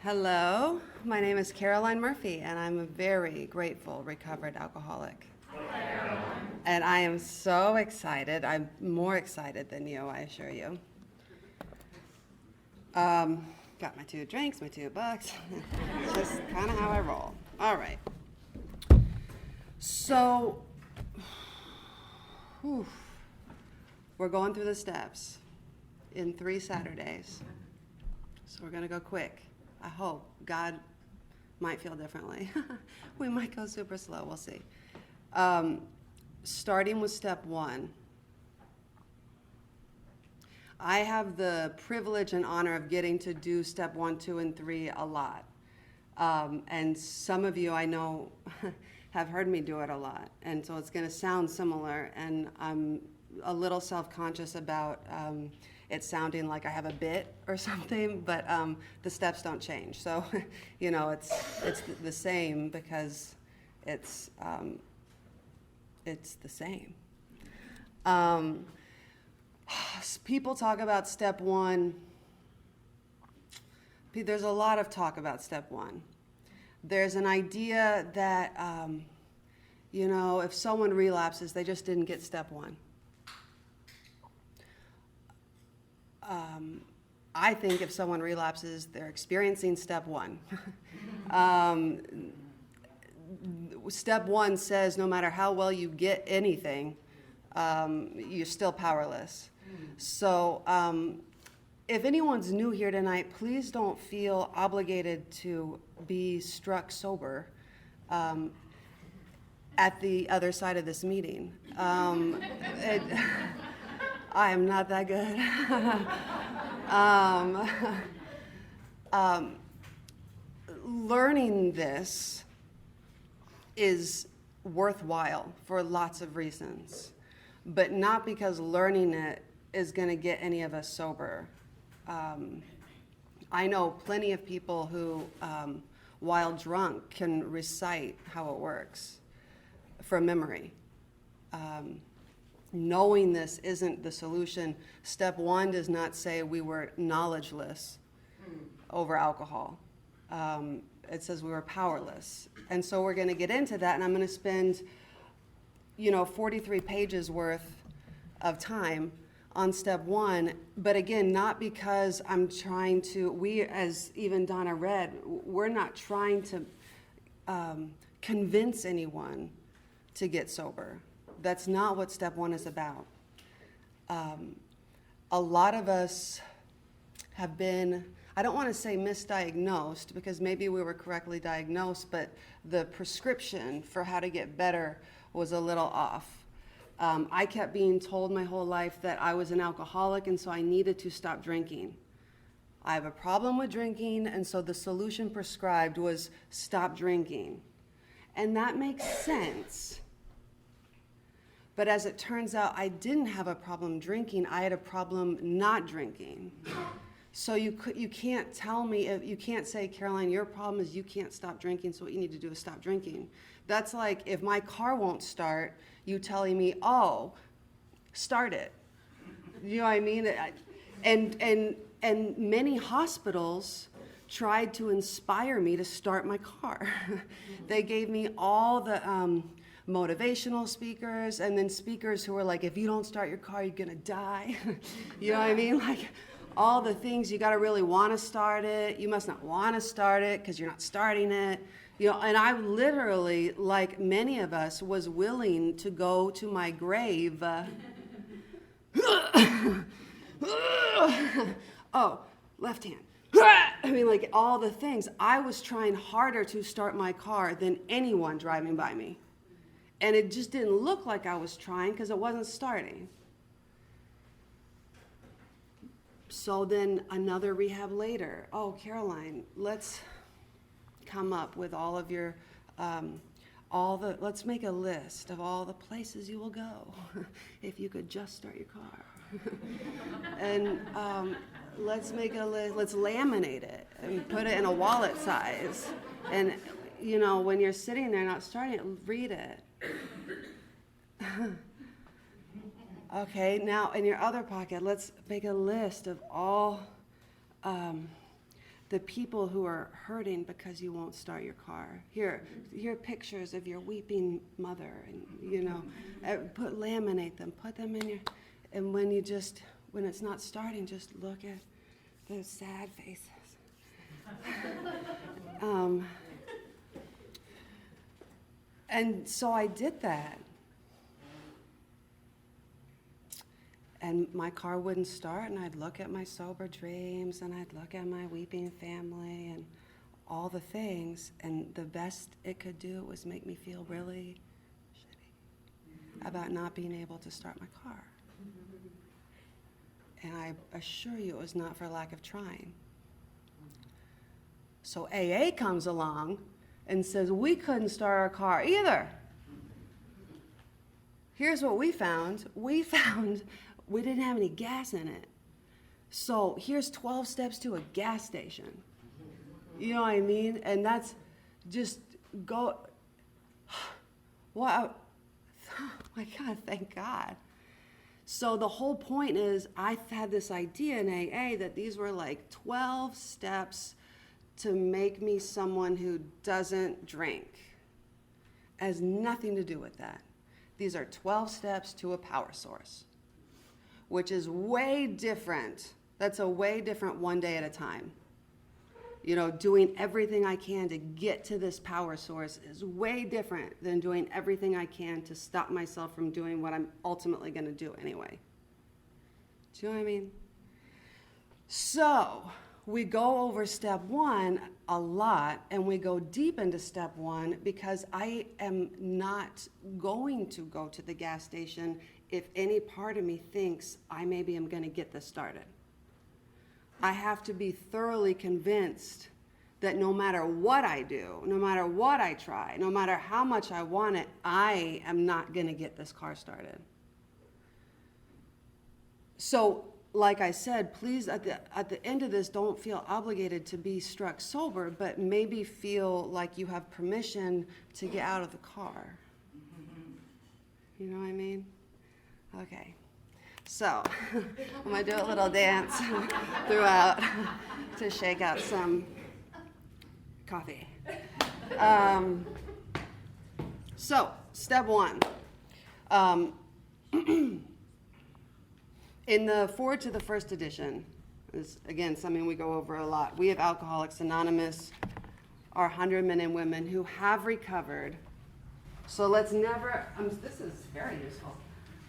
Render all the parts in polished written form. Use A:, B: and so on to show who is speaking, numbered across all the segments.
A: Hello, my name is Caroline Murphy, and I'm a very grateful recovered alcoholic. And I am so excited. I'm more excited than you, I assure you. Got my 2 drinks, my $2. It's just kind of how I roll. All right. So, we're going through the steps in 3 Saturdays. So we're going to go quick. I hope. God might feel differently. We might go super slow. We'll see. Starting with step 1. I have the privilege and honor of getting to do step 1, 2, and 3 a lot. And some of you I know have heard me do it a lot. And so it's going to sound similar. And I'm a little self-conscious about it sounding like I have a bit or something, but the steps don't change. So, it's the same because it's the same. People talk about step 1. There's a lot of talk about step 1. There's an idea that, if someone relapses, they just didn't get step 1. I think if someone relapses, they're experiencing step 1. Step 1 says no matter how well you get anything, you're still powerless. So if anyone's new here tonight, please don't feel obligated to be struck sober at the other side of this meeting. I am not that good. Learning this is worthwhile for lots of reasons, but not because learning it is going to get any of us sober. I know plenty of people who, while drunk, can recite how it works from memory. Knowing this isn't the solution. Step 1 does not say we were knowledgeless over alcohol. It says we were powerless. And so we're going to get into that, and I'm going to spend, 43 pages worth of time on step 1. But again, not because I'm trying to, we, as even Donna read, we're not trying to convince anyone to get sober. That's not what step 1 is about. A lot of us have been, I don't want to say misdiagnosed, because maybe we were correctly diagnosed, but the prescription for how to get better was a little off. I kept being told my whole life that I was an alcoholic, and so I needed to stop drinking. I have a problem with drinking, and so the solution prescribed was stop drinking. And that makes sense. But as it turns out, I didn't have a problem drinking. I had a problem not drinking. So you can't tell me, you can't say, Caroline, your problem is you can't stop drinking, so what you need to do is stop drinking. That's like if my car won't start, you telling me, oh, start it. You know what I mean? And many hospitals tried to inspire me to start my car. They gave me all the motivational speakers, and then speakers who were like, if you don't start your car, you're gonna die. You know what I mean? Like all the things, you gotta really wanna start it. You must not wanna start it because you're not starting it. And I literally, like many of us, was willing to go to my grave. Oh, left hand. I mean, like all the things. I was trying harder to start my car than anyone driving by me. And it just didn't look like I was trying because it wasn't starting. So then another rehab later. Oh, Caroline, let's come up with all of your, let's make a list of all the places you will go if you could just start your car. And let's make a list, let's laminate it and put it in a wallet size. And, when you're sitting there not starting it, read it. Okay, now in your other pocket, let's make a list of all the people who are hurting because you won't start your car. Here are pictures of your weeping mother, and laminate them, put them in your, and when it's not starting, just look at those sad faces. And so I did that. And my car wouldn't start, and I'd look at my sober dreams, and I'd look at my weeping family, and all the things, and the best it could do was make me feel really shitty about not being able to start my car. And I assure you it was not for lack of trying. So AA comes along and says, we couldn't start our car either. Here's what we found. We found we didn't have any gas in it. So here's 12 steps to a gas station. You know what I mean? And that's just go, wow, oh my God, thank God. So the whole point is I had this idea in AA that these were like 12 steps to make me someone who doesn't drink. It has nothing to do with that. These are 12 steps to a power source, which is way different. That's a way different one day at a time. Doing everything I can to get to this power source is way different than doing everything I can to stop myself from doing what I'm ultimately going to do anyway. Do you know what I mean? So we go over step 1 a lot, and we go deep into step 1 because I am not going to go to the gas station if any part of me thinks I maybe am going to get this started. I have to be thoroughly convinced that no matter what I do, no matter what I try, no matter how much I want it, I am not going to get this car started. So, like I said, please, at the end of this, don't feel obligated to be struck sober, but maybe feel like you have permission to get out of the car. You know what I mean? Okay. So, I'm going to do a little dance throughout to shake out some coffee. So, step 1. In the forward to the first edition, is again something we go over a lot. We of Alcoholics Anonymous are 100 men and women who have recovered. So let's never, this is very useful.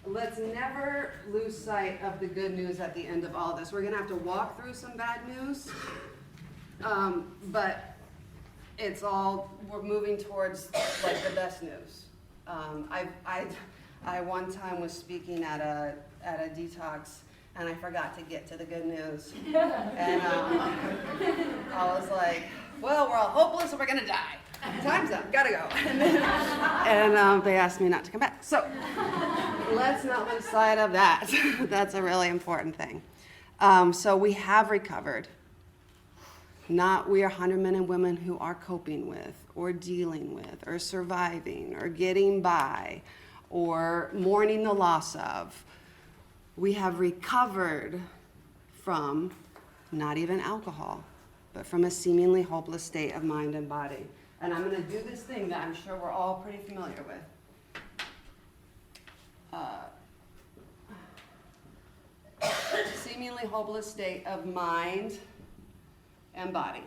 A: Let's never lose sight of the good news at the end of all this. We're going to have to walk through some bad news, but it's all, we're moving towards like the best news. I one time was speaking at a detox, and I forgot to get to the good news. And I was like, well, we're all hopeless and we're going to die. Time's up, gotta go. And they asked me not to come back. So let's not lose sight of that. That's a really important thing. So we have recovered. We are 100 men and women who are coping with, or dealing with, or surviving, or getting by, or mourning the loss of. We have recovered from not even alcohol, but from a seemingly hopeless state of mind and body. And I'm going to do this thing that I'm sure we're all pretty familiar with. Seemingly hopeless state of mind and body.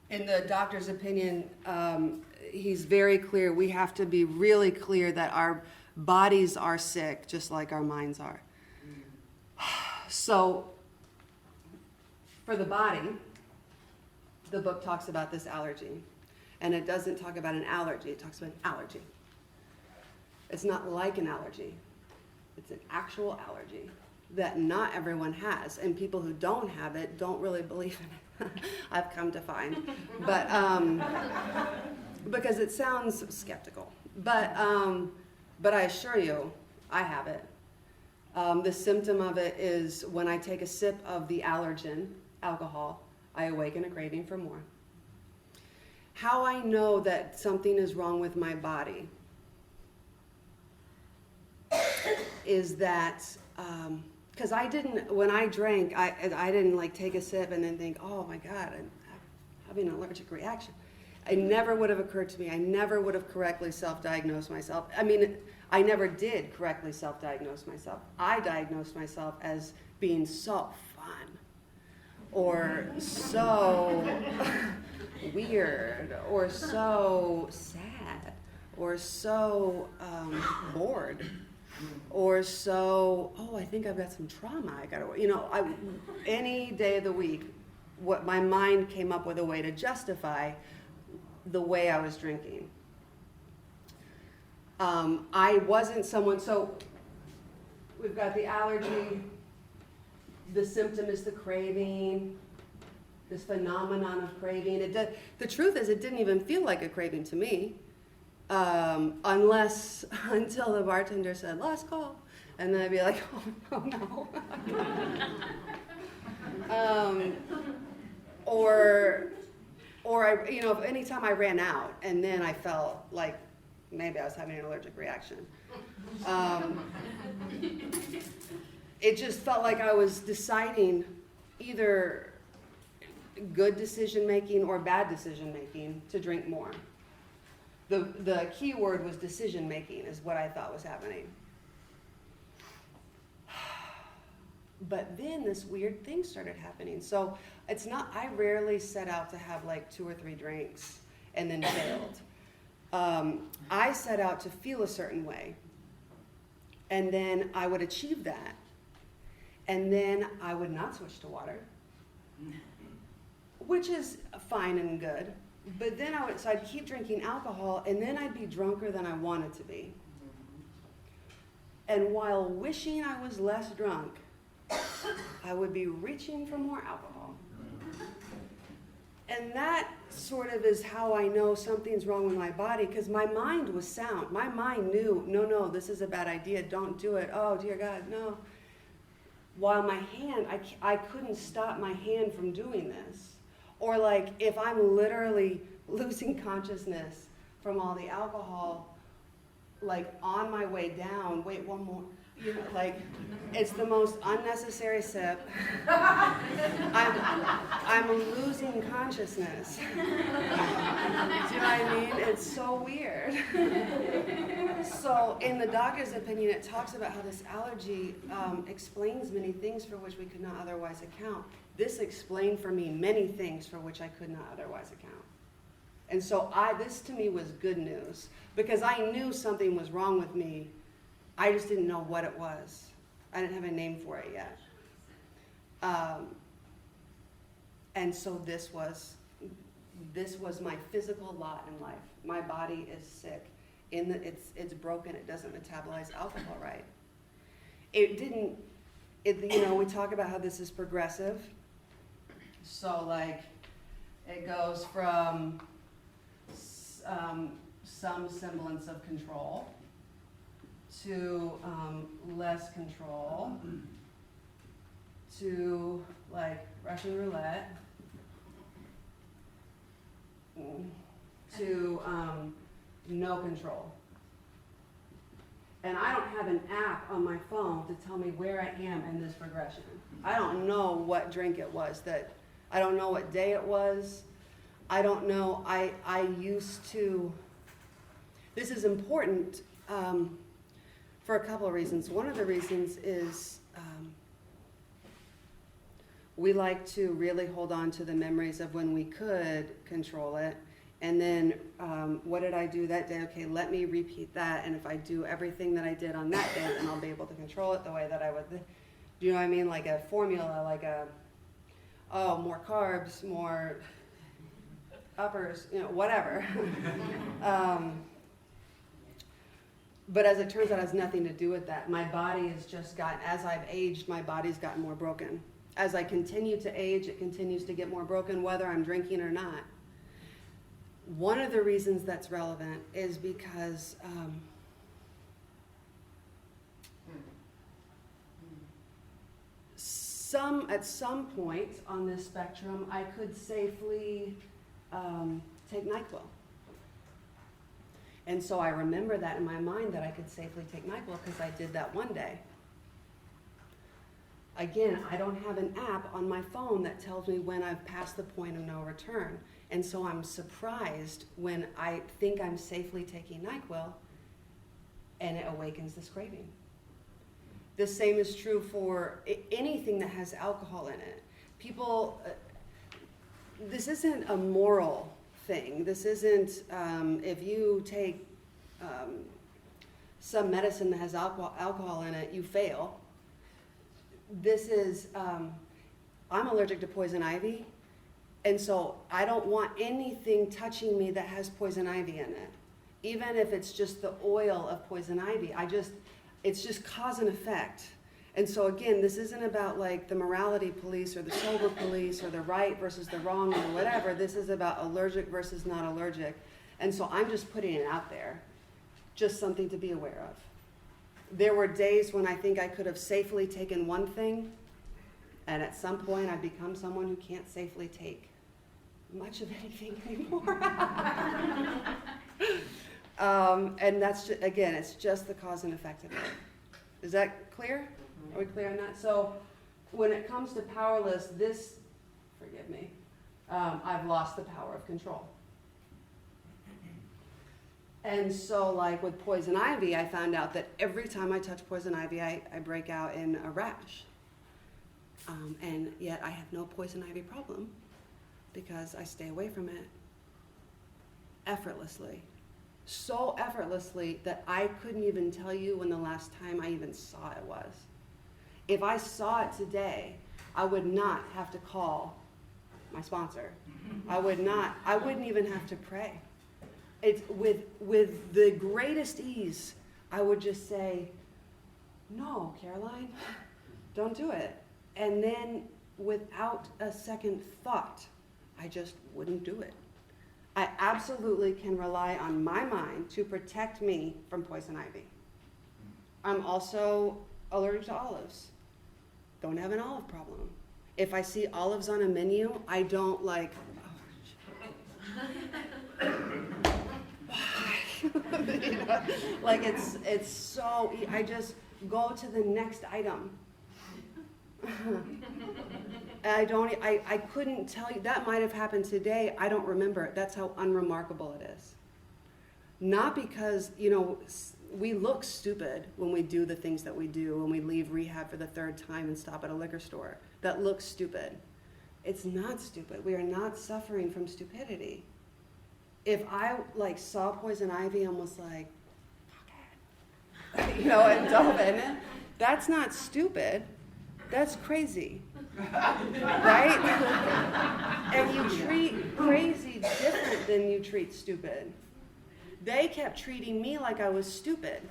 A: In the doctor's opinion, he's very clear. We have to be really clear that our bodies are sick, just like our minds are. So, for the body, the book talks about this allergy. And it doesn't talk about an allergy, it talks about an allergy. It's not like an allergy. It's an actual allergy that not everyone has. And people who don't have it don't really believe in it, I've come to find. But, because it sounds skeptical. But I assure you, I have it. The symptom of it is when I take a sip of the allergen, alcohol, I awaken a craving for more. How I know that something is wrong with my body is that, because when I drank, I didn't like take a sip and then think, oh my God, I'm having an allergic reaction. It never would have occurred to me. I never would have correctly self-diagnosed myself. I mean, I never did correctly self-diagnose myself. I diagnosed myself as being so fun or so weird or so sad or so bored or so, oh, I think I've got some trauma. I gotta, any day of the week, what my mind came up with a way to justify the way I was drinking. I wasn't someone, so we've got the allergy, the symptom is the craving, this phenomenon of craving. The truth is, it didn't even feel like a craving to me, until the bartender said, last call. And then I'd be like, oh no. Or anytime I ran out, and then I felt like maybe I was having an allergic reaction. It just felt like I was deciding either good decision making or bad decision making to drink more. The key word was decision making is what I thought was happening. But then this weird thing started happening. So I rarely set out to have like 2 or 3 drinks and then failed. I set out to feel a certain way. And then I would achieve that. And then I would not switch to water, which is fine and good. But then I'd keep drinking alcohol, and then I'd be drunker than I wanted to be. And while wishing I was less drunk, I would be reaching for more alcohol. And that sort of is how I know something's wrong with my body, because my mind was sound. My mind knew, no, this is a bad idea, don't do it. Oh, dear God, no. While my hand, I couldn't stop my hand from doing this. Or like if I'm literally losing consciousness from all the alcohol, like on my way down, wait, one more. Like, it's the most unnecessary sip. I'm losing consciousness. Do you know what I mean? It's so weird. So in the doctor's opinion, it talks about how this allergy explains many things for which we could not otherwise account. This explained for me many things for which I could not otherwise account. And so this to me was good news, because I knew something was wrong with me. I just didn't know what it was. I didn't have a name for it yet. And so this was my physical lot in life. My body is sick. It's broken. It doesn't metabolize alcohol right. We talk about how this is progressive. So like it goes from some semblance of control to less control, to like Russian roulette, to no control. And I don't have an app on my phone to tell me where I am in this progression. I don't know what drink it was I don't know what day it was. I don't know. I used to, this is important for a couple of reasons. One of the reasons is we like to really hold on to the memories of when we could control it. And then what did I do that day? Okay, let me repeat that. And if I do everything that I did on that day, then I'll be able to control it the way that I would. Do you know what I mean? Like a formula, more carbs, more uppers, whatever. But as it turns out, it has nothing to do with that. My body has just gotten, as I've aged, my body's gotten more broken. As I continue to age, it continues to get more broken, whether I'm drinking or not. One of the reasons that's relevant is because at some point on this spectrum, I could safely take NyQuil. And so I remember that in my mind that I could safely take NyQuil because I did that one day. Again, I don't have an app on my phone that tells me when I've passed the point of no return. And so I'm surprised when I think I'm safely taking NyQuil and it awakens this craving. The same is true for anything that has alcohol in it. People, this isn't a moral thing. This isn't, if you take some medicine that has alcohol in it, you fail. This is, I'm allergic to poison ivy, and so I don't want anything touching me that has poison ivy in it. Even if it's just the oil of poison ivy, it's just cause and effect. And so again, this isn't about like the morality police or the sober police or the right versus the wrong or whatever. This is about allergic versus not allergic. And so I'm just putting it out there, just something to be aware of. There were days when I think I could have safely taken one thing, and at some point I've become someone who can't safely take much of anything anymore. And that's, again, it's just the cause and effect of it. Is that clear? Are we clear on that? So when it comes to powerless, forgive me, I've lost the power of control. And so like with poison ivy, I found out that every time I touch poison ivy, I break out in a rash. And yet I have no poison ivy problem because I stay away from it effortlessly. So effortlessly that I couldn't even tell you when the last time I even saw it was. If I saw it today, I would not have to call my sponsor. I wouldn't even have to pray. It's with the greatest ease, I would just say, no, Caroline, don't do it. And then without a second thought, I just wouldn't do it. I absolutely can rely on my mind to protect me from poison ivy. I'm also allergic to olives. Don't have an olive problem. If I see olives on a menu, I don't like, you know, like it's so, I just go to the next item. I couldn't tell you, that might have happened today, I don't remember it. That's how unremarkable it is. Not because, you know, we look stupid when we do the things that we do, when we leave rehab for the third time and stop at a liquor store. That looks stupid. It's not stupid. We are not suffering from stupidity. If I like saw poison ivy and was like, fuck it, you know, and dove in it, that's not stupid. That's crazy, right? And you treat crazy different than you treat stupid. They kept treating me like I was stupid,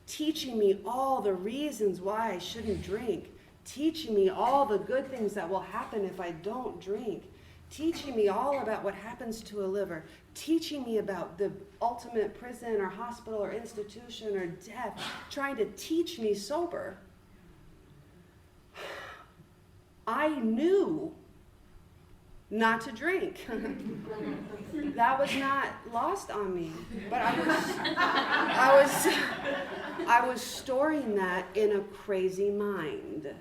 A: teaching me all the reasons why I shouldn't drink, teaching me all the good things that will happen if I don't drink, teaching me all about what happens to a liver, teaching me about the ultimate prison or hospital or institution or death, trying to teach me sober. I knew not to drink. That was not lost on me, but I was storing that in a crazy mind.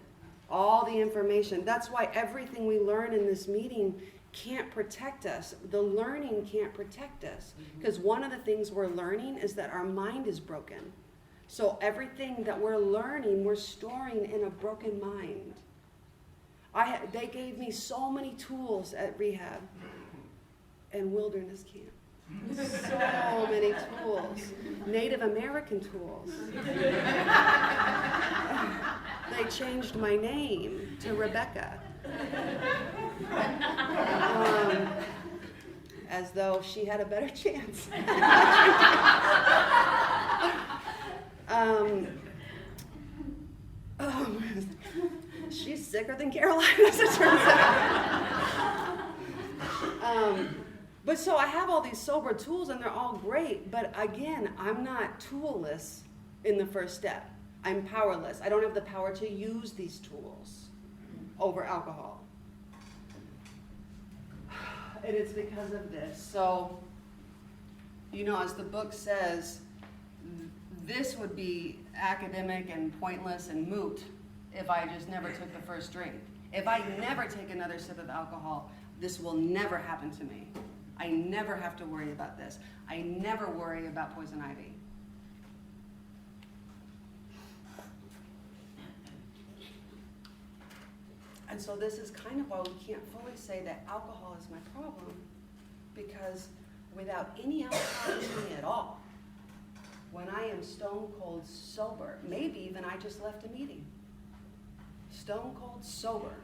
A: All the information. That's why everything we learn in this meeting can't protect us. The learning can't protect us. Because one of the things we're learning is that our mind is broken. So everything that we're learning, we're storing in a broken mind. They gave me so many tools at rehab and wilderness camp. So many tools. Native American tools. They changed my name to Rebecca. As though she had a better chance. She's sicker than Caroline, as it turns out. But so I have all these sober tools, and they're all great, but again, I'm not toolless in the first step. I'm powerless. I don't have the power to use these tools over alcohol. And it's because of this. So You know, as the book says, this would be academic and pointless and moot if I just never took the first drink. If I never take another sip of alcohol, this will never happen to me. I never have to worry about this. I never worry about poison ivy. And so this is kind of why we can't fully say that alcohol is my problem, because without any alcohol in me at all, when I am stone cold sober, maybe even I just left a meeting, stone cold sober,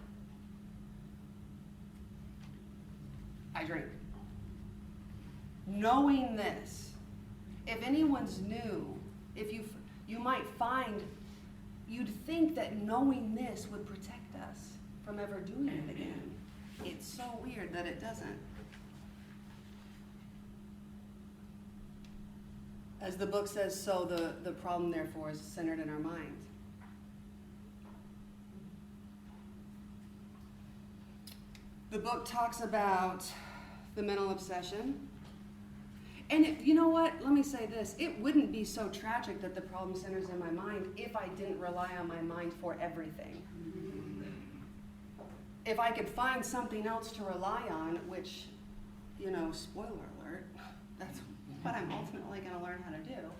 A: I drink. Knowing this, if anyone's new, if you might find, you'd think that knowing this would protect us from ever doing it again. It's so weird that it doesn't. As the book says, so the problem therefore is centered in our mind. The book talks about the mental obsession. And you know what? Let me say this. It wouldn't be so tragic that the problem centers in my mind if I didn't rely on my mind for everything. If I could find something else to rely on, which, you know, spoiler alert, that's what I'm ultimately going to learn how to do,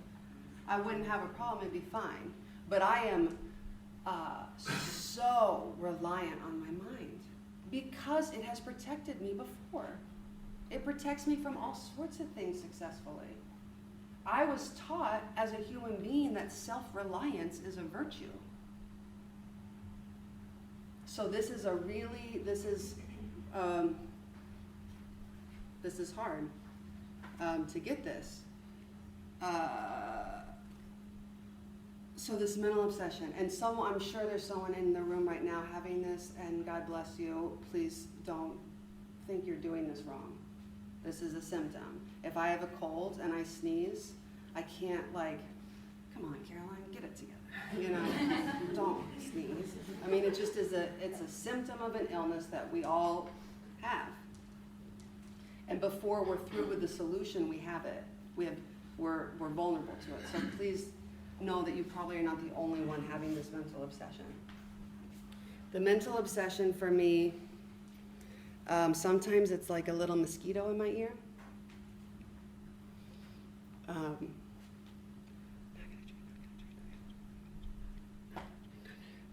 A: I wouldn't have a problem. It'd be fine. But I am so reliant on my mind because it has protected me before. It protects me from all sorts of things successfully. I was taught as a human being that self-reliance is a virtue. So this is hard to get this. So this mental obsession, and I'm sure there's someone in the room right now having this, and God bless you, please don't think you're doing this wrong. This is a symptom. If I have a cold and I sneeze, I can't come on, Caroline, get it together. You know, don't sneeze. I mean, it just is it's a symptom of an illness that we all have. And before we're through with the solution, we have it. We're vulnerable to it. So please know that you probably are not the only one having this mental obsession. The mental obsession for me, sometimes it's like a little mosquito in my ear.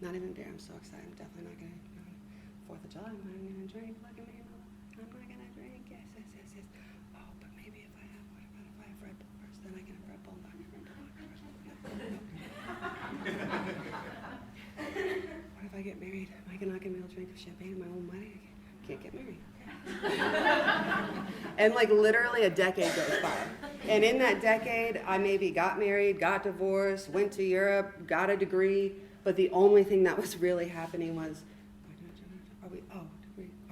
A: Not even there. I'm so excited. I'm definitely not going to. 4th of July, I'm not going to drink. Look at me. I'm not going to drink. Yes. Oh, but maybe if I have, what about if I have Red Bull first? Then I can have Red Bull. What if I get married? Am I not going to be able to drink champagne in my own money? I can't get married. And literally a decade goes by. And in that decade, I maybe got married, got divorced, went to Europe, got a degree. But the only thing that was really happening was, are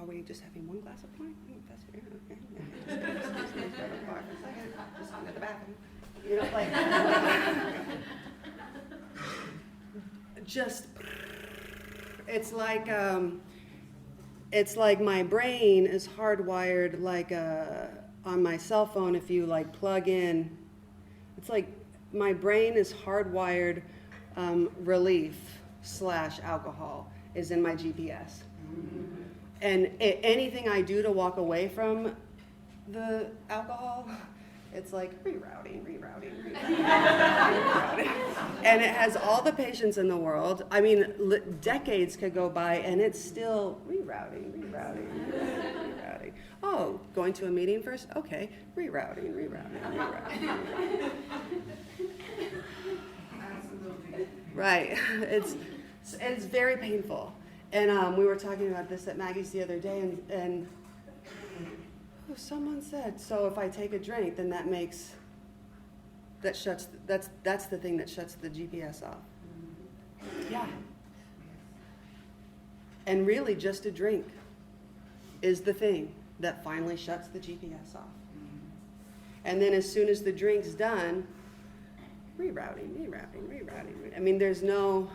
A: we just having one glass of wine? That's fair, okay. Just go to the bathroom. You know, it's like my brain is hardwired on my cell phone. If you plug in, it's like my brain is hardwired. Relief / alcohol is in my GPS. And anything I do to walk away from the alcohol, it's like rerouting. And it has all the patience in the world. I mean, decades could go by and it's still rerouting. Oh, going to a meeting first? Okay, rerouting. Right. It's very painful. And we were talking about this at Maggie's the other day, and someone said, so if I take a drink, then that's the thing that shuts the GPS off. Yeah. And really just a drink is the thing that finally shuts the GPS off. And then as soon as the drink's done, rerouting. I mean, there's no,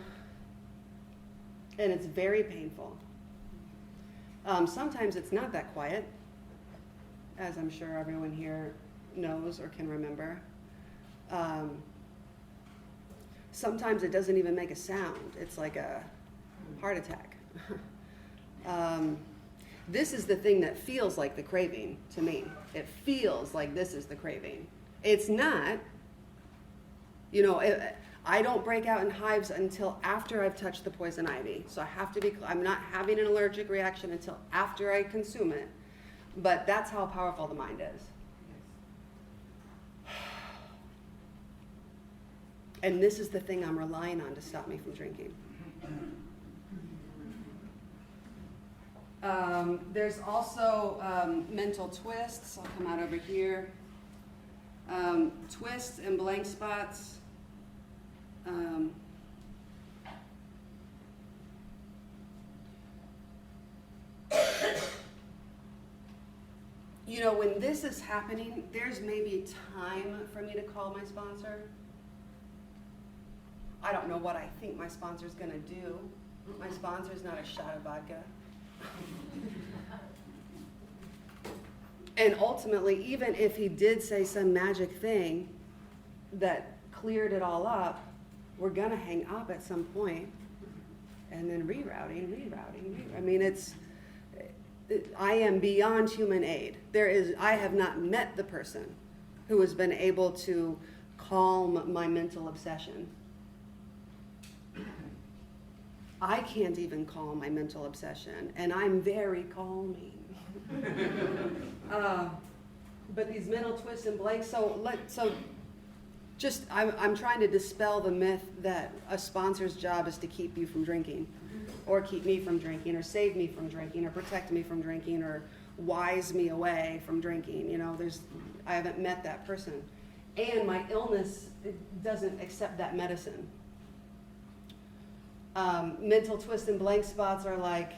A: and it's very painful. Sometimes it's not that quiet, as I'm sure everyone here knows or can remember. Sometimes it doesn't even make a sound. It's like a heart attack. This is the thing that feels like the craving to me. It feels like this is the craving. It's not. You know, I don't break out in hives until after I've touched the poison ivy. So I have to be, I'm not having an allergic reaction until after I consume it. But that's how powerful the mind is. And this is the thing I'm relying on to stop me from drinking. There's also mental twists. I'll come out over here. Twists and blank spots. You know, when this is happening, there's maybe time for me to call my sponsor. I don't know what I think my sponsor's going to do. My sponsor's not a shot of vodka. And ultimately, even if he did say some magic thing that cleared it all up, we're going to hang up at some point, and then rerouting. I mean, I am beyond human aid. I have not met the person who has been able to calm my mental obsession. I can't even calm my mental obsession, and I'm very calming. But these mental twists and blanks, I'm trying to dispel the myth that a sponsor's job is to keep you from drinking, or keep me from drinking, or save me from drinking, or protect me from drinking, or wise me away from drinking. You know, I haven't met that person. And my illness doesn't accept that medicine. Mental twists and blank spots are like,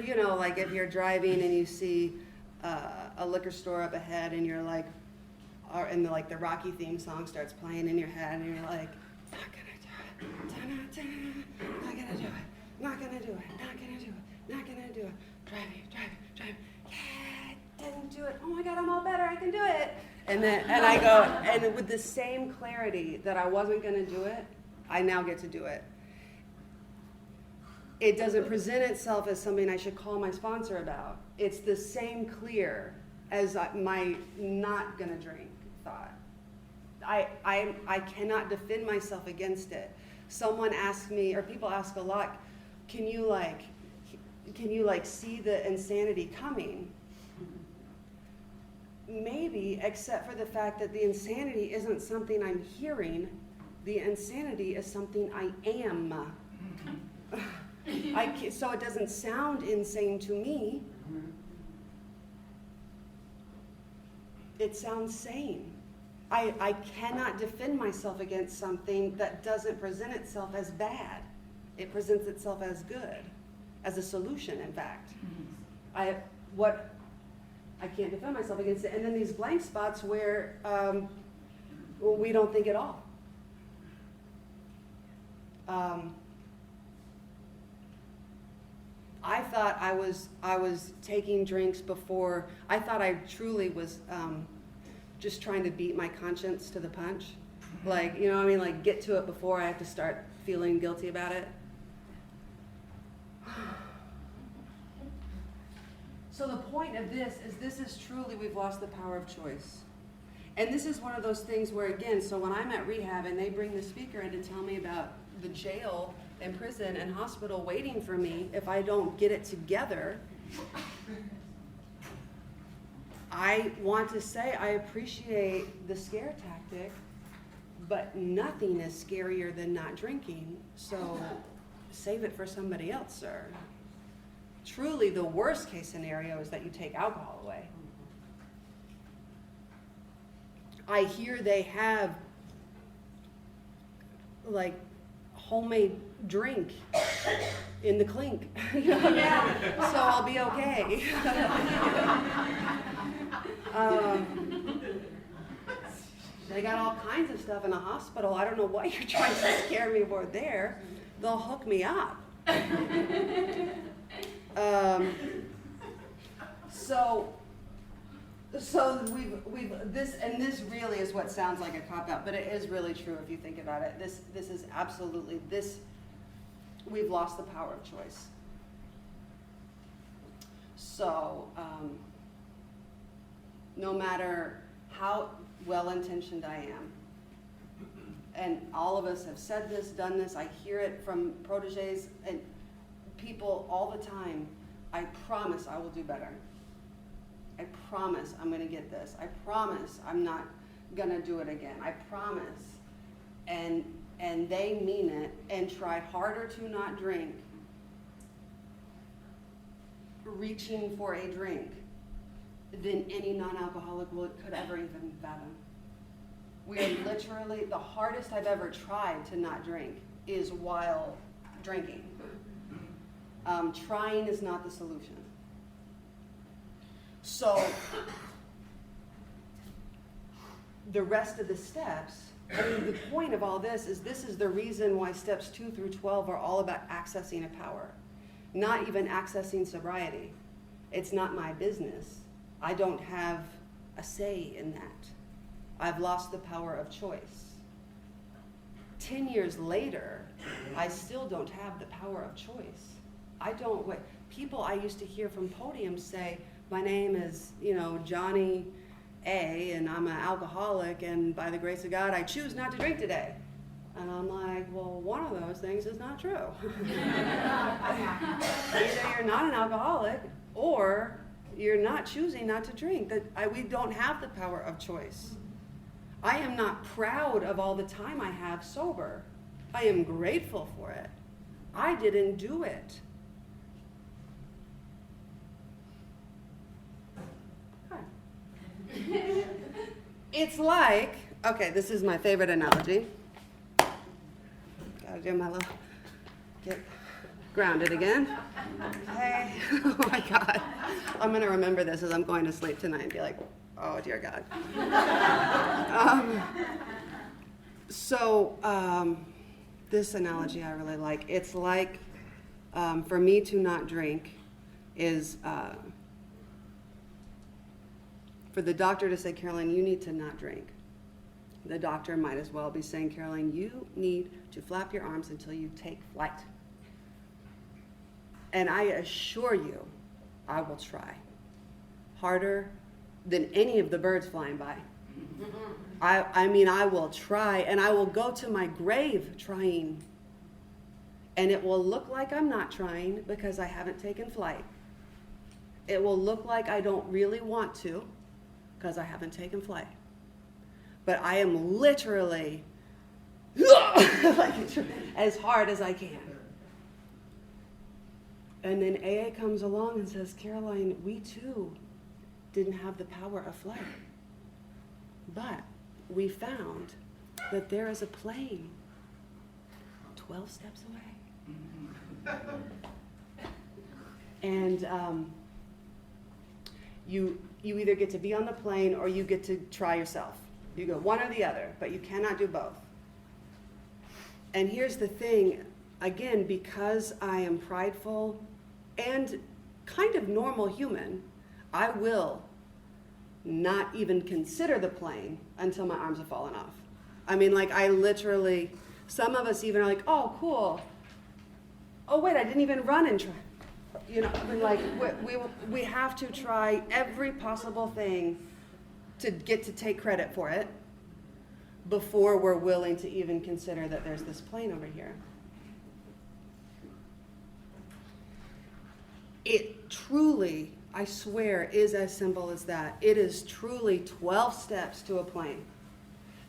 A: you know, like if you're driving and you see a liquor store up ahead and you're like, and the Rocky theme song starts playing in your head and you're like, not gonna do it, not gonna do it, not gonna do it, not gonna do it, not gonna do it, driving, yeah, I didn't do it, oh my God, I'm all better, I can do it. And I go, and with the same clarity that I wasn't gonna do it, I now get to do it. It doesn't present itself as something I should call my sponsor about. It's the same clear as my not gonna drink thought. I cannot defend myself against it. Someone asks me, or people ask a lot, can you see the insanity coming? Maybe, except for the fact that the insanity isn't something I'm hearing. The insanity is something I am. So it doesn't sound insane to me. It sounds sane. I cannot defend myself against something that doesn't present itself as bad. It presents itself as good, as a solution, in fact. I can't defend myself against it. And then these blank spots where we don't think at all. I thought I was taking drinks before. I thought I truly was just trying to beat my conscience to the punch. Like, you know what I mean? Like, get to it before I have to start feeling guilty about it. So the point of this is truly we've lost the power of choice. And this is one of those things where, again, so when I'm at rehab and they bring the speaker in to tell me about the jail and prison and hospital waiting for me if I don't get it together, I want to say I appreciate the scare tactic, but nothing is scarier than not drinking, so save it for somebody else, sir. Truly, the worst case scenario is that you take alcohol away. I hear they have like homemade drink in the clink. Yeah. So I'll be okay. They got all kinds of stuff in the hospital. I don't know what you're trying to scare me for there. They'll hook me up. So So we've this, and this really is what sounds like a cop-out, but it is really true if you think about it. This is absolutely, we've lost the power of choice. So no matter how well-intentioned I am, and all of us have said this, done this, I hear it from proteges and people all the time, I promise I will do better. I promise I'm going to get this. I promise I'm not going to do it again. I promise. And they mean it and try harder to not drink, reaching for a drink, than any non-alcoholic could ever even fathom. We are literally, the hardest I've ever tried to not drink is while drinking. Trying is not the solution. So the rest of the steps, I mean, the point of all this is the reason why steps 2 through 12 are all about accessing a power, not even accessing sobriety. It's not my business. I don't have a say in that. I've lost the power of choice. 10 years later, I still don't have the power of choice. People I used to hear from podiums say, my name is, Johnny A, and I'm an alcoholic, and by the grace of God, I choose not to drink today. And I'm like, well, one of those things is not true. Either you're not an alcoholic, or you're not choosing not to drink. We don't have the power of choice. I am not proud of all the time I have sober. I am grateful for it. I didn't do it. It's like, okay, this is my favorite analogy. Gotta do my little, get grounded again. Hey, oh my God. I'm gonna remember this as I'm going to sleep tonight and be like, oh dear God. This analogy I really like. It's like, for me to not drink is, for the doctor to say, Caroline, you need to not drink. The doctor might as well be saying, Caroline, you need to flap your arms until you take flight. And I assure you, I will try harder than any of the birds flying by. I will try, and I will go to my grave trying. And it will look like I'm not trying because I haven't taken flight. It will look like I don't really want to because I haven't taken flight. But I am literally like, as hard as I can. And then AA comes along and says, Caroline, we too didn't have the power of flight. But we found that there is a plane 12 steps away. And you either get to be on the plane or you get to try yourself. You go one or the other, but you cannot do both. And here's the thing, again, because I am prideful and kind of normal human, I will not even consider the plane until my arms have fallen off. I mean, like, I literally, some of us even are like, oh, cool. Oh, wait, I didn't even run and try. You know, I mean, like, we have to try every possible thing to get to take credit for it before we're willing to even consider that there's this plane over here. It truly, I swear, is as simple as that. It is truly 12 steps to a plane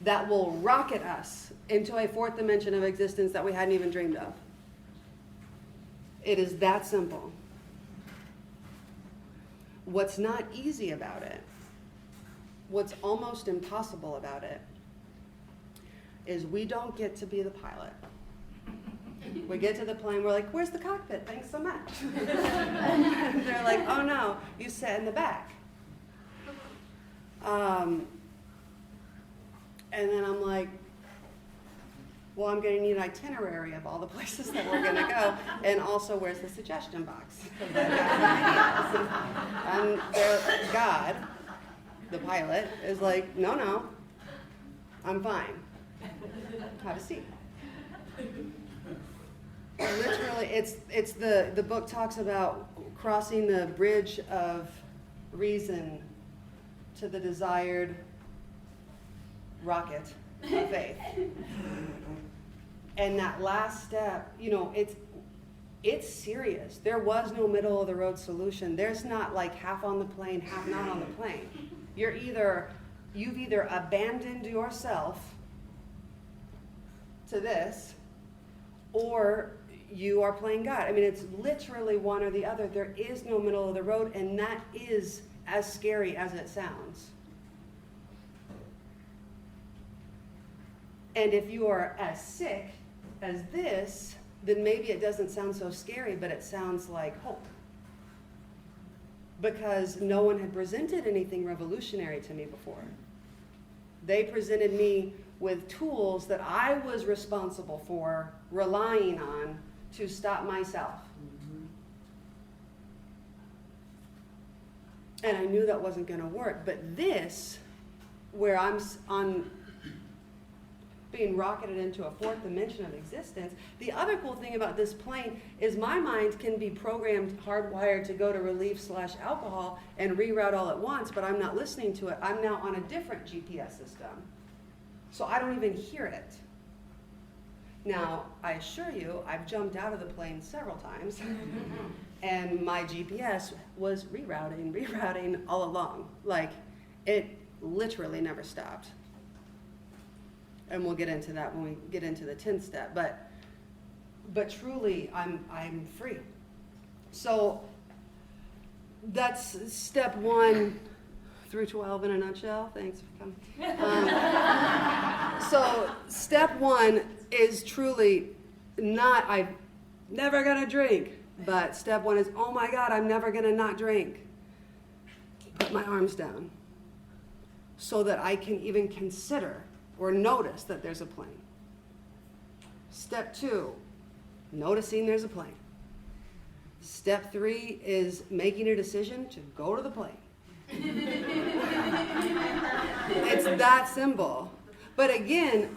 A: that will rocket us into a fourth dimension of existence that we hadn't even dreamed of. It is that simple. What's not easy about it, what's almost impossible about it, is we don't get to be the pilot. We get to the plane, we're like, where's the cockpit? Thanks so much. And they're like, oh no, you sit in the back. And then I'm like, well, I'm going to need an itinerary of all the places that we're going to go, and also where's the suggestion box? And they're like, God, the pilot, is like, no, I'm fine. Have a seat. Literally, it's the book talks about crossing the bridge of reason to the desired rocket of faith. And that last step, it's serious. There was no middle of the road solution. There's not like half on the plane, half not on the plane. You've either abandoned yourself to this, or you are playing God. I mean, it's literally one or the other. There is no middle of the road, and that is as scary as it sounds. And if you are as sick as this, then maybe it doesn't sound so scary, but it sounds like hope. Because no one had presented anything revolutionary to me before. They presented me with tools that I was responsible for relying on to stop myself. And I knew that wasn't going to work. But this, where I'm on being rocketed into a fourth dimension of existence, the other cool thing about this plane is my mind can be programmed, hardwired to go to relief/alcohol and reroute all at once, but I'm not listening to it. I'm now on a different GPS system. So I don't even hear it. Now, I assure you, I've jumped out of the plane several times, and my GPS was rerouting all along. Like, it literally never stopped. And we'll get into that when we get into the 10th step. But truly, I'm free. So that's step 1 through 12 in a nutshell. Thanks for coming. So step 1 is truly not, I'm never gonna drink. But step 1 is, oh my God, I'm never gonna not drink. Put my arms down so that I can even consider or notice that there's a plane. Step 2, noticing there's a plane. Step 3 is making a decision to go to the plane. It's that simple. But again,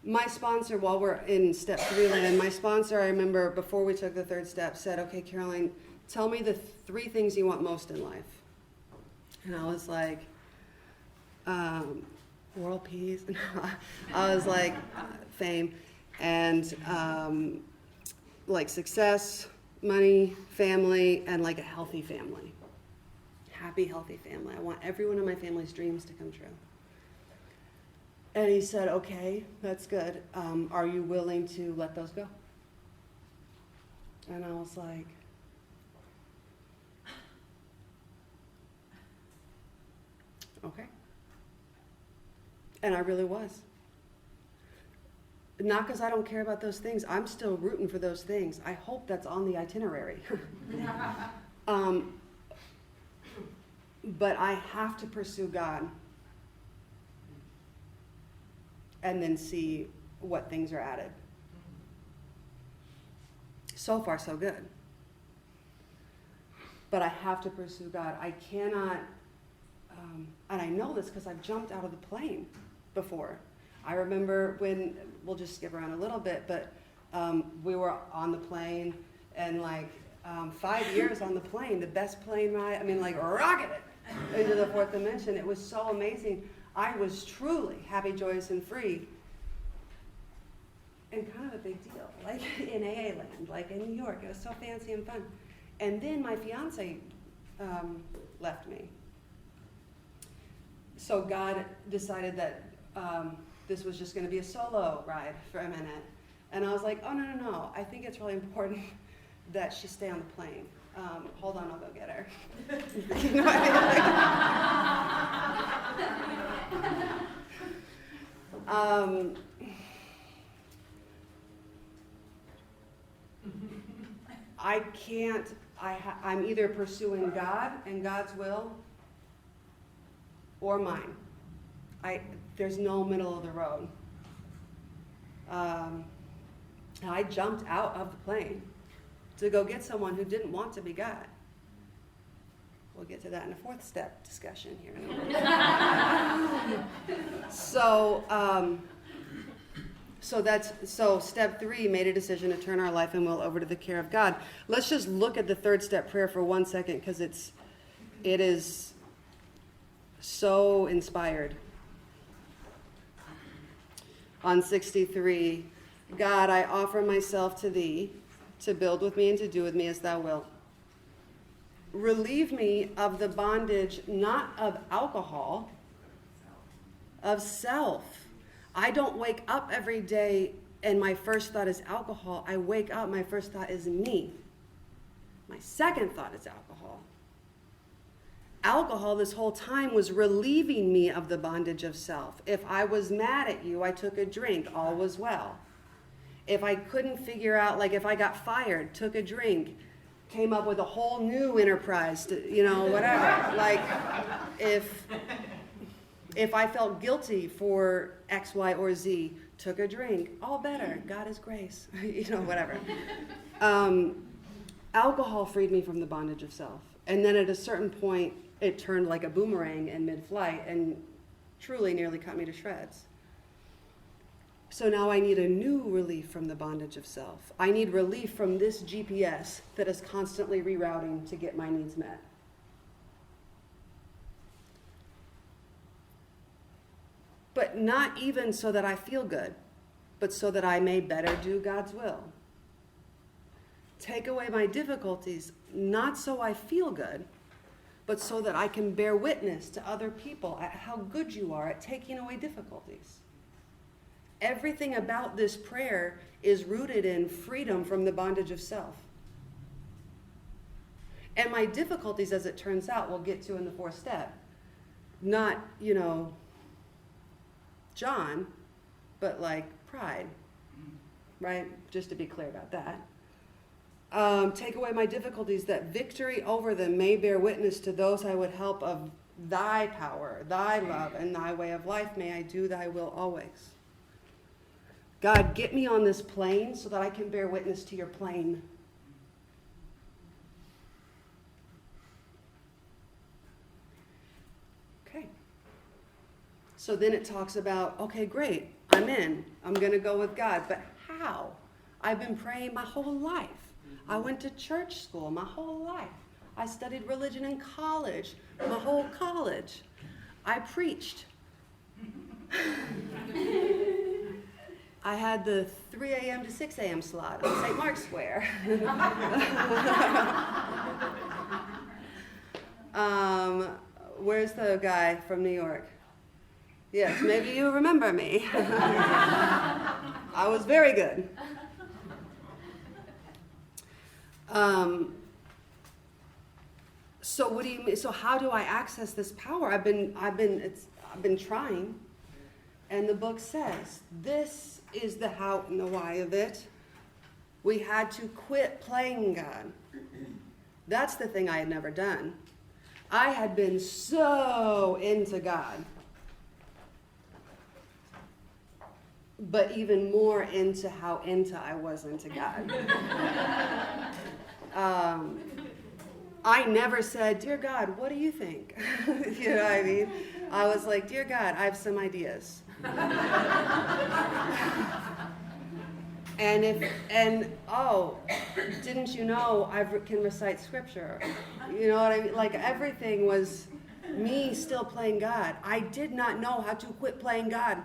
A: my sponsor, while we're in step 3 land, my sponsor, I remember before we took the 3rd step, said, okay, Caroline, tell me the 3 things you want most in life. And I was like, world peace. I was like, fame, and like success, money, family, and like a healthy family. Happy, healthy family. I want every one of my family's dreams to come true. And he said, okay, that's good. Are you willing to let those go? And I was like, okay. And I really was. Not because I don't care about those things. I'm still rooting for those things. I hope that's on the itinerary. But I have to pursue God and then see what things are added. So far, so good. But I have to pursue God. I cannot, and I know this because I've jumped out of the plane before. I remember when, we'll just skip around a little bit, but we were on the plane, and 5 years on the plane, the best plane ride, rocketed into the 4th dimension. It was so amazing. I was truly happy, joyous, and free, and kind of a big deal, like in AA land, like in New York. It was so fancy and fun. And then my fiance left me. So God decided that this was just going to be a solo ride for a minute. And I was like, oh, no. I think it's really important that she stay on the plane. Hold on, I'll go get her. You know what I mean? I can't, I'm either pursuing God and God's will or mine. There's no middle of the road. I jumped out of the plane to go get someone who didn't want to be God. We'll get to that in a fourth step discussion here. So step 3, made a decision to turn our life and will over to the care of God. Let's just look at the third step prayer for 1 second, because it is so inspired. On 63, God, I offer myself to thee to build with me and to do with me as thou wilt. Relieve me of the bondage, not of alcohol, of self. I don't wake up every day and my first thought is alcohol. I wake up, my first thought is me. My second thought is alcohol. Alcohol this whole time was relieving me of the bondage of self. If I was mad at you, I took a drink, all was well. If I couldn't figure out, like if I got fired, took a drink, came up with a whole new enterprise, to, whatever. Like if I felt guilty for X, Y, or Z, took a drink, all better, God is grace, whatever. Alcohol freed me from the bondage of self. And then at a certain point, it turned like a boomerang in mid-flight and truly nearly cut me to shreds. So now I need a new relief from the bondage of self. I need relief from this GPS that is constantly rerouting to get my needs met. But not even so that I feel good, but so that I may better do God's will. Take away my difficulties, not so I feel good, but so that I can bear witness to other people at how good you are at taking away difficulties. Everything about this prayer is rooted in freedom from the bondage of self. And my difficulties, as it turns out, we'll get to in the fourth step. Not, John, but like pride, right? Just to be clear about that. Take away my difficulties, that victory over them may bear witness to those I would help of thy power, thy love, and thy way of life. May I do thy will always. God, get me on this plane so that I can bear witness to your plane. Okay. So then it talks about, okay, great, I'm in. I'm going to go with God. But how? I've been praying my whole life. I went to church school my whole life. I studied religion in college, my whole college. I preached. I had the 3 a.m. to 6 a.m. slot on St. Mark's Square. Where's the guy from New York? Yes, maybe you remember me. I was very good. So what do you mean? So how do I access this power? I've been trying, and the book says this is the how and the why of it. We had to quit playing God. That's the thing I had never done. I had been so into God, but even more into how into I was into God. I never said, "Dear God, what do you think?" You know what I mean? I was like, "Dear God, I have some ideas." Didn't you know I can recite scripture? You know what I mean? Like everything was me still playing God. I did not know how to quit playing God.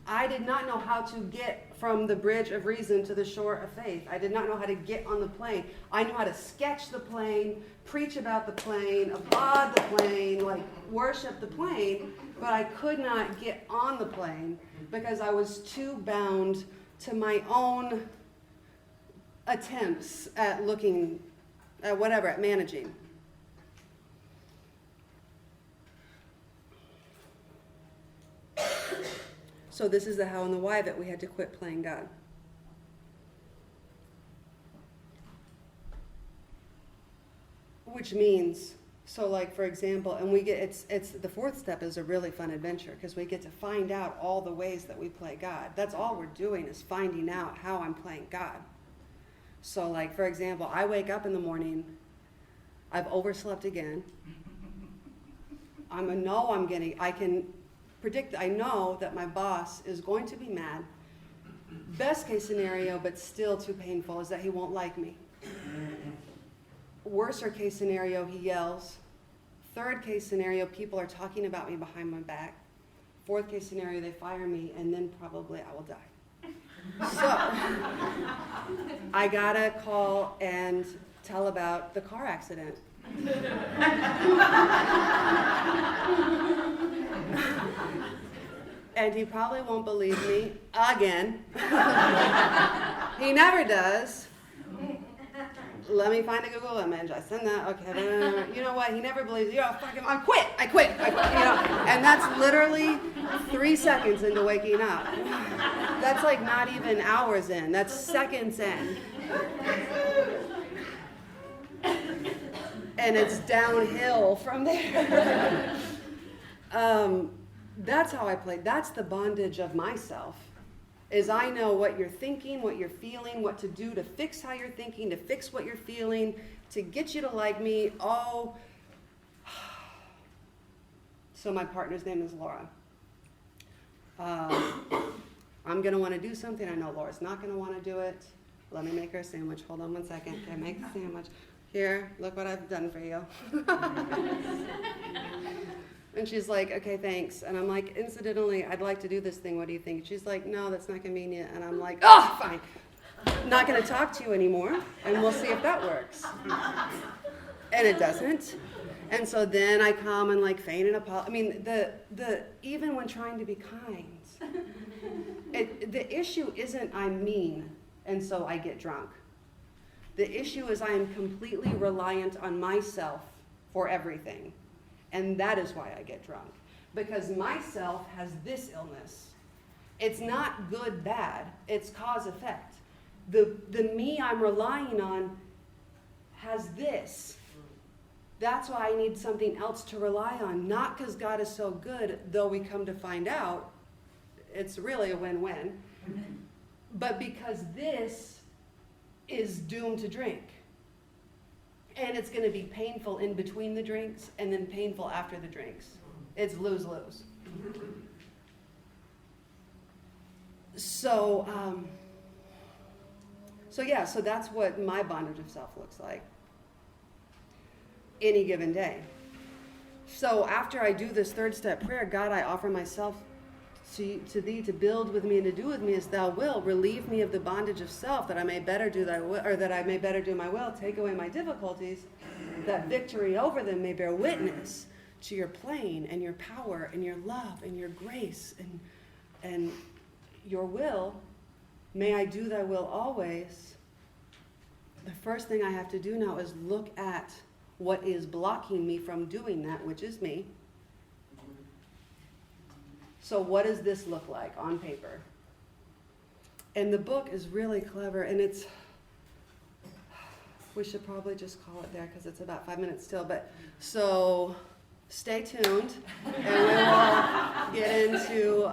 A: I did not know how to get from the bridge of reason to the shore of faith. I did not know how to get on the plane. I knew how to sketch the plane, preach about the plane, applaud the plane, like worship the plane, but I could not get on the plane because I was too bound to my own attempts at looking at whatever, at managing. So this is the how and the why that we had to quit playing God. Which means, so like for example, and we get, it's the fourth step is a really fun adventure because we get to find out all the ways that we play God. That's all we're doing is finding out how I'm playing God. So like for example, I wake up in the morning, I've overslept again. I can predict, I know that my boss is going to be mad. Best case scenario, but still too painful, is that he won't like me. Worser case scenario, he yells. Third case scenario, people are talking about me behind my back. Fourth case scenario, they fire me, and then probably I will die. So, I gotta call and tell about the car accident. And he probably won't believe me again. He never does. Let me find a Google image. I send that. Okay. You know what? He never believes you. Oh, fuck him. I quit. You know? And that's literally 3 seconds into waking up. That's like not even hours in. That's seconds in. And it's downhill from there. That's how I play. That's the bondage of myself. Is I know what you're thinking, what you're feeling, what to do to fix how you're thinking, to fix what you're feeling, to get you to like me. Oh. So my partner's name is Laura. I'm going to want to do something. I know Laura's not going to want to do it. Let me make her a sandwich. Hold on 1 second. Okay, make the sandwich. Here, look what I've done for you. And she's like, okay, thanks. And I'm like, incidentally, I'd like to do this thing. What do you think? She's like, no, that's not convenient. And I'm like, oh, fine. Not going to talk to you anymore. And we'll see if that works. And it doesn't. And so then I come and like feign an apology. I mean, even when trying to be kind, the issue isn't I'm mean and so I get drunk. The issue is I am completely reliant on myself for everything. And that is why I get drunk. Because myself has this illness. It's not good, bad. It's cause effect. The me I'm relying on has this. That's why I need something else to rely on. Not because God is so good, though we come to find out it's really a win-win. But because this is doomed to drink. And it's going to be painful in between the drinks and then painful after the drinks. It's lose-lose. So that's what my bondage of self looks like any given day. So after I do this third step prayer, God, I offer myself to thee to build with me and to do with me as thou wilt. Relieve me of the bondage of self, that I may better do thy will, or that I may better do my will. Take away my difficulties, that victory over them may bear witness to your plane and your power and your love and your grace and your will. May I do thy will always. The first thing I have to do now is look at what is blocking me from doing that, which is me. So what does this look like on paper? And the book is really clever, and we should probably just call it there because it's about 5 minutes still. But so stay tuned, and we will get into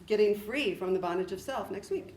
A: getting free from the bondage of self next week.